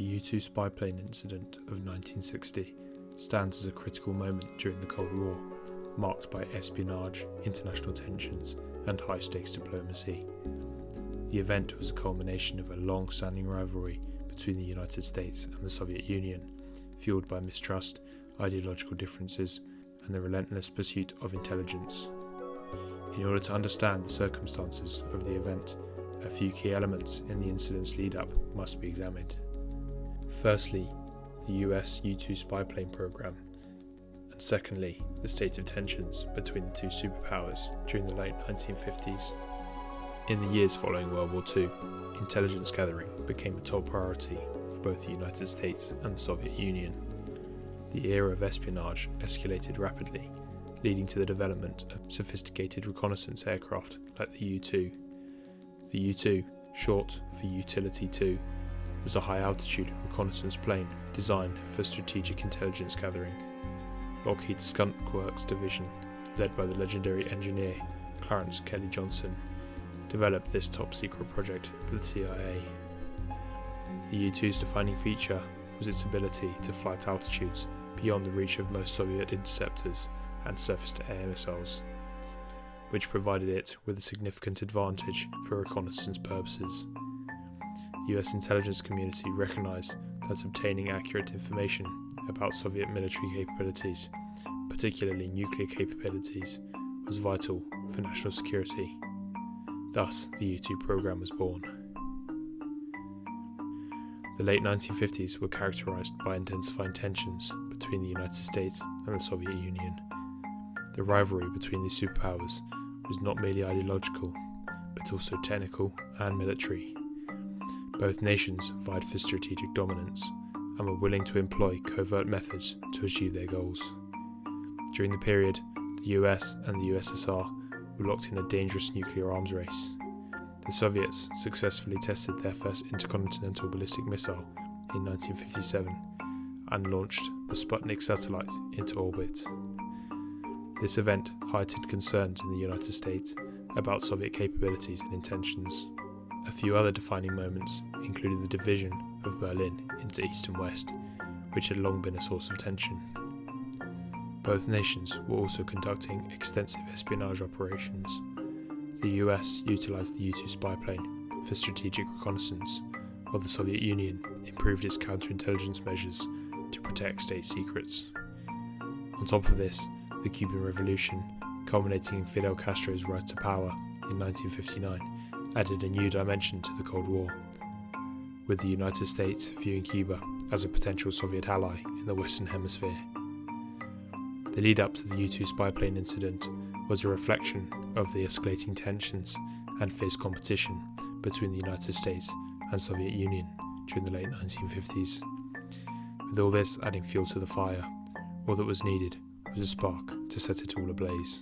U-2 spy plane incident of 1960 stands as a critical moment during the Cold War, marked by espionage, international tensions, and high-stakes diplomacy. The event was a culmination of a long-standing rivalry between the United States and the Soviet Union, fueled by mistrust, ideological differences, and the relentless pursuit of intelligence. In order to understand the circumstances of the event, a few key elements in the incident's lead-up must be examined. Firstly, the US U-2 spy plane program, and secondly, the state of tensions between the two superpowers during the late 1950s. In the years following World War II, intelligence gathering became a top priority for both the United States and the Soviet Union. The era of espionage escalated rapidly, leading to the development of sophisticated reconnaissance aircraft like the U-2. The U-2, short for Utility 2, was a high-altitude reconnaissance plane designed for strategic intelligence gathering. Lockheed's Skunk Works division, led by the legendary engineer Clarence Kelly Johnson, developed this top-secret project for the CIA. The U-2's defining feature was its ability to fly at altitudes beyond the reach of most Soviet interceptors and surface-to-air missiles, which provided it with a significant advantage for reconnaissance purposes. The US intelligence community recognized that obtaining accurate information about Soviet military capabilities, particularly nuclear capabilities, was vital for national security. Thus, the U-2 program was born. The late 1950s were characterized by intensifying tensions between the United States and the Soviet Union. The rivalry between these superpowers was not merely ideological, but also technical and military. Both nations vied for strategic dominance and were willing to employ covert methods to achieve their goals. During the period, the US and the USSR were locked in a dangerous nuclear arms race. The Soviets successfully tested their first intercontinental ballistic missile in 1957 and launched the Sputnik satellite into orbit. This event heightened concerns in the United States about Soviet capabilities and intentions. A few other defining moments included the division of Berlin into East and West, which had long been a source of tension. Both nations were also conducting extensive espionage operations. The US utilized the U-2 spy plane for strategic reconnaissance, while the Soviet Union improved its counterintelligence measures to protect state secrets. On top of this, the Cuban Revolution, culminating in Fidel Castro's rise to power in 1959, added a new dimension to the Cold War, with the United States viewing Cuba as a potential Soviet ally in the Western Hemisphere. The lead-up to the U-2 spy plane incident was a reflection of the escalating tensions and fierce competition between the United States and Soviet Union during the late 1950s. With all this adding fuel to the fire, all that was needed was a spark to set it all ablaze.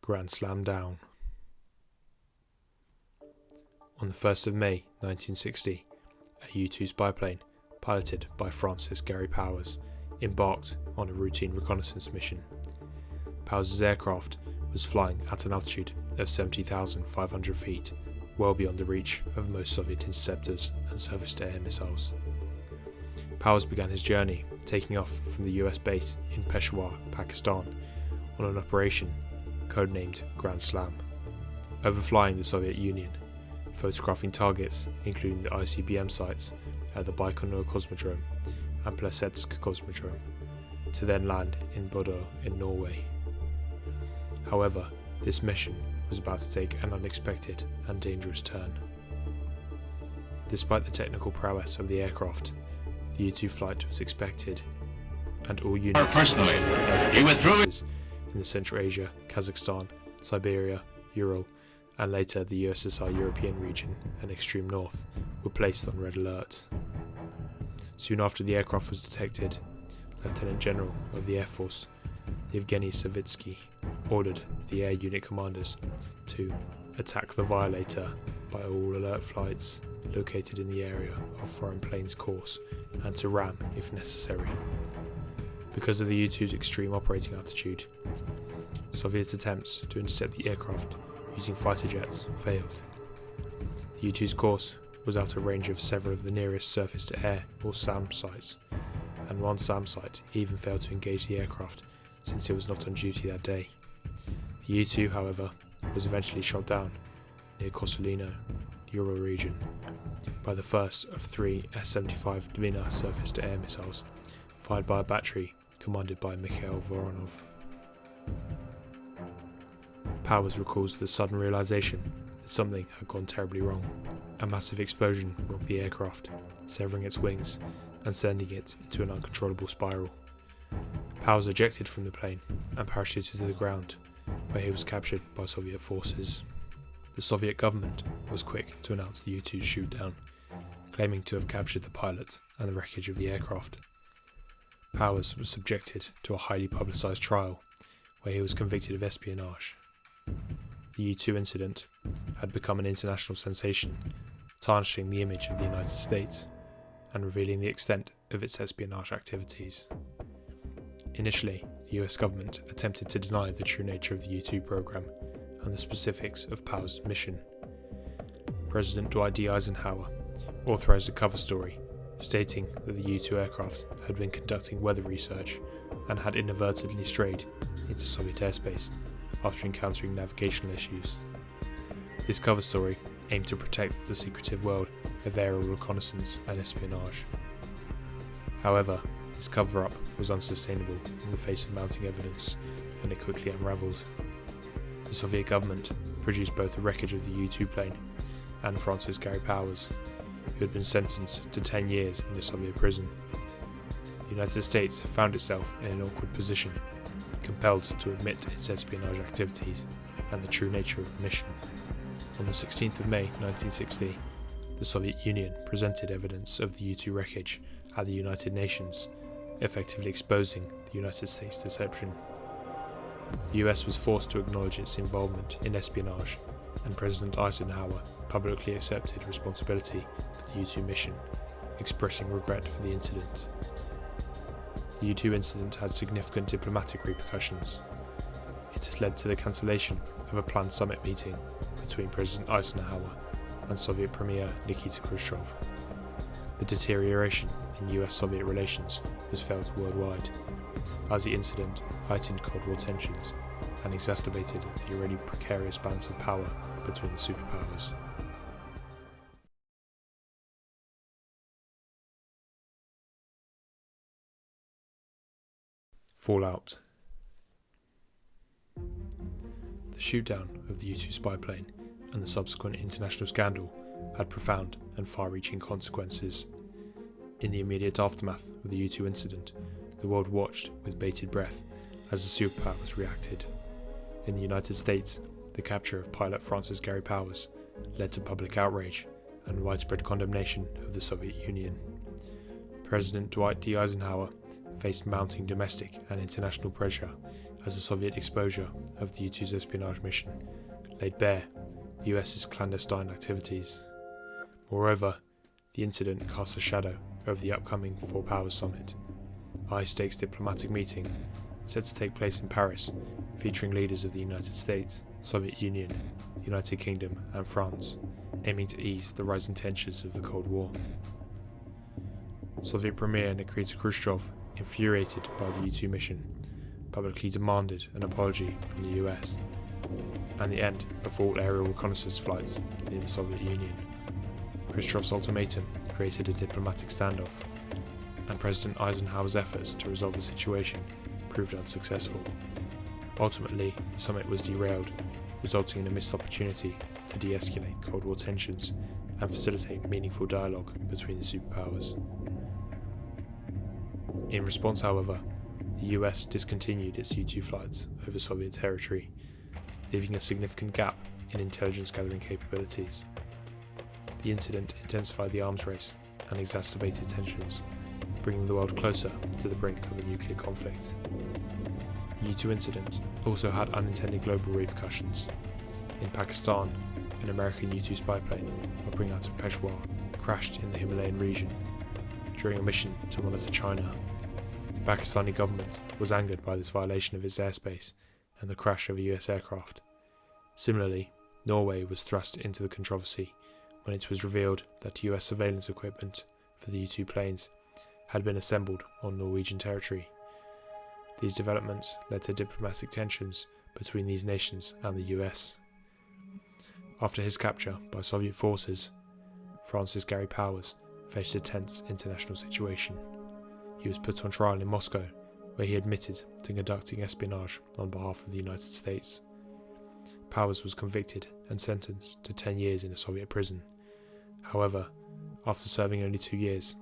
Grand Slam down. On the 1st of May 1960, a U-2 spy plane, piloted by Francis Gary Powers, embarked on a routine reconnaissance mission. Powers' aircraft was flying at an altitude of 70,500 feet, well beyond the reach of most Soviet interceptors and surface-to-air missiles. Powers began his journey taking off from the US base in Peshawar, Pakistan, on an operation codenamed Grand Slam, overflying the Soviet Union, photographing targets including the ICBM sites at the Baikonur Cosmodrome and Plesetsk Cosmodrome, to then land in Bodø in Norway. However, this mission was about to take an unexpected and dangerous turn. Despite the technical prowess of the aircraft, the U-2 flight was expected, and all units in the Central Asia, Kazakhstan, Siberia, Ural, and later the USSR European region and extreme north were placed on red alert. Soon after the aircraft was detected, Lieutenant General of the Air Force, Yevgeny Savitsky, ordered the air unit commanders to attack the violator by all alert flights located in the area of foreign planes' course and to ram if necessary. Because of the U-2's extreme operating altitude, Soviet attempts to intercept the aircraft using fighter jets failed. The U-2's course was out of range of several of the nearest surface-to-air or SAM sites, and one SAM site even failed to engage the aircraft since it was not on duty that day. The U-2, however, was eventually shot down near Kosolino, Ural region, by the first of 3 S-75 Dvina surface-to-air missiles, fired by a battery commanded by Mikhail Voronov. Powers recalls the sudden realization that something had gone terribly wrong. A massive explosion rocked the aircraft, severing its wings and sending it into an uncontrollable spiral. Powers ejected from the plane and parachuted to the ground, where he was captured by Soviet forces. The Soviet government was quick to announce the U-2's shoot-down, claiming to have captured the pilot and the wreckage of the aircraft. Powers was subjected to a highly publicised trial, where he was convicted of espionage. The U-2 incident had become an international sensation, tarnishing the image of the United States and revealing the extent of its espionage activities. Initially, the US government attempted to deny the true nature of the U-2 program and the specifics of Powers' mission. President Dwight D. Eisenhower authorized a cover story stating that the U-2 aircraft had been conducting weather research and had inadvertently strayed into Soviet airspace after encountering navigational issues. This cover story aimed to protect the secretive world of aerial reconnaissance and espionage. However, this cover-up was unsustainable in the face of mounting evidence, and it quickly unravelled. The Soviet government produced both the wreckage of the U-2 plane and Francis Gary Powers, who had been sentenced to 10 years in a Soviet prison. The United States found itself in an awkward position, compelled to admit its espionage activities and the true nature of the mission. On the 16th of May 1960, the Soviet Union presented evidence of the U-2 wreckage at the United Nations, effectively exposing the United States' deception. The US was forced to acknowledge its involvement in espionage, and President Eisenhower publicly accepted responsibility for the U-2 mission, expressing regret for the incident. The U-2 incident had significant diplomatic repercussions. It had led to the cancellation of a planned summit meeting between President Eisenhower and Soviet Premier Nikita Khrushchev. The deterioration in US-Soviet relations was felt worldwide, as the incident heightened Cold War tensions and exacerbated the already precarious balance of power between the superpowers. Fallout. The shoot-down of the U-2 spy plane and the subsequent international scandal had profound and far-reaching consequences. In the immediate aftermath of the U-2 incident, the world watched with bated breath as the superpowers reacted. In the United States, the capture of pilot Francis Gary Powers led to public outrage and widespread condemnation of the Soviet Union. President Dwight D. Eisenhower faced mounting domestic and international pressure as the Soviet exposure of the U-2's espionage mission laid bare the US's clandestine activities. Moreover, the incident cast a shadow over the upcoming Four Powers Summit, a high-stakes diplomatic meeting set to take place in Paris, featuring leaders of the United States, Soviet Union, United Kingdom and France, aiming to ease the rising tensions of the Cold War. Soviet Premier Nikita Khrushchev, infuriated by the U-2 mission, publicly demanded an apology from the US and the end of all aerial reconnaissance flights near the Soviet Union. Khrushchev's ultimatum created a diplomatic standoff, and President Eisenhower's efforts to resolve the situation proved unsuccessful. Ultimately, the summit was derailed, resulting in a missed opportunity to de-escalate Cold War tensions and facilitate meaningful dialogue between the superpowers. In response, however, the US discontinued its U-2 flights over Soviet territory, leaving a significant gap in intelligence gathering capabilities. The incident intensified the arms race and exacerbated tensions, bringing the world closer to the brink of a nuclear conflict. The U-2 incident also had unintended global repercussions. In Pakistan, an American U-2 spy plane, operating out of Peshawar, crashed in the Himalayan region during a mission to monitor China. The Pakistani government was angered by this violation of its airspace and the crash of a US aircraft. Similarly, Norway was thrust into the controversy when it was revealed that US surveillance equipment for the U-2 planes had been assembled on Norwegian territory. These developments led to diplomatic tensions between these nations and the US. After his capture by Soviet forces, Francis Gary Powers faced a tense international situation. He was put on trial in Moscow, where he admitted to conducting espionage on behalf of the United States. Powers was convicted and sentenced to 10 years in a Soviet prison. However, after serving only 2 years,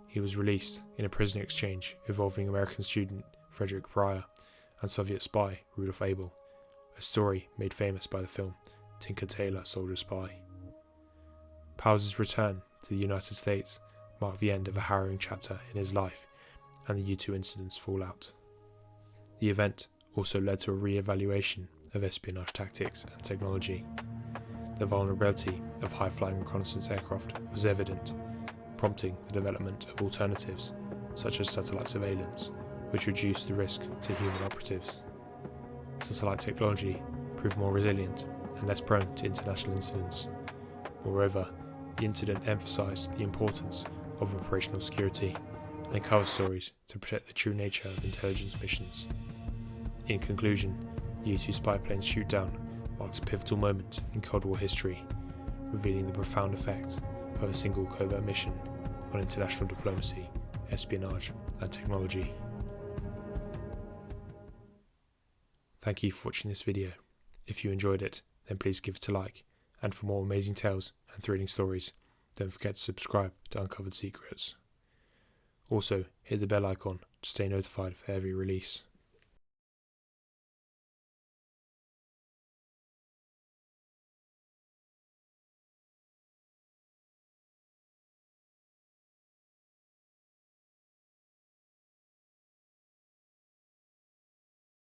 he was released in a prisoner exchange involving American student Frederick Pryor and Soviet spy Rudolf Abel, a story made famous by the film Tinker Tailor Soldier Spy. Powers' return to the United States marked the end of a harrowing chapter in his life and the U-2 incident's fallout. The event also led to a re-evaluation of espionage tactics and technology. The vulnerability of high-flying reconnaissance aircraft was evident, prompting the development of alternatives such as satellite surveillance, which reduced the risk to human operatives. Satellite technology proved more resilient and less prone to international incidents. Moreover, the incident emphasized the importance of operational security and cover stories to protect the true nature of intelligence missions. In conclusion, the U-2 spy plane's shoot-down marks a pivotal moment in Cold War history, revealing the profound effect of a single covert mission on international diplomacy, espionage, and technology. Thank you for watching this video. If you enjoyed it, then please give it a like, and for more amazing tales and thrilling stories, don't forget to subscribe to Uncovered Secrets. Also, hit the bell icon to stay notified for every release.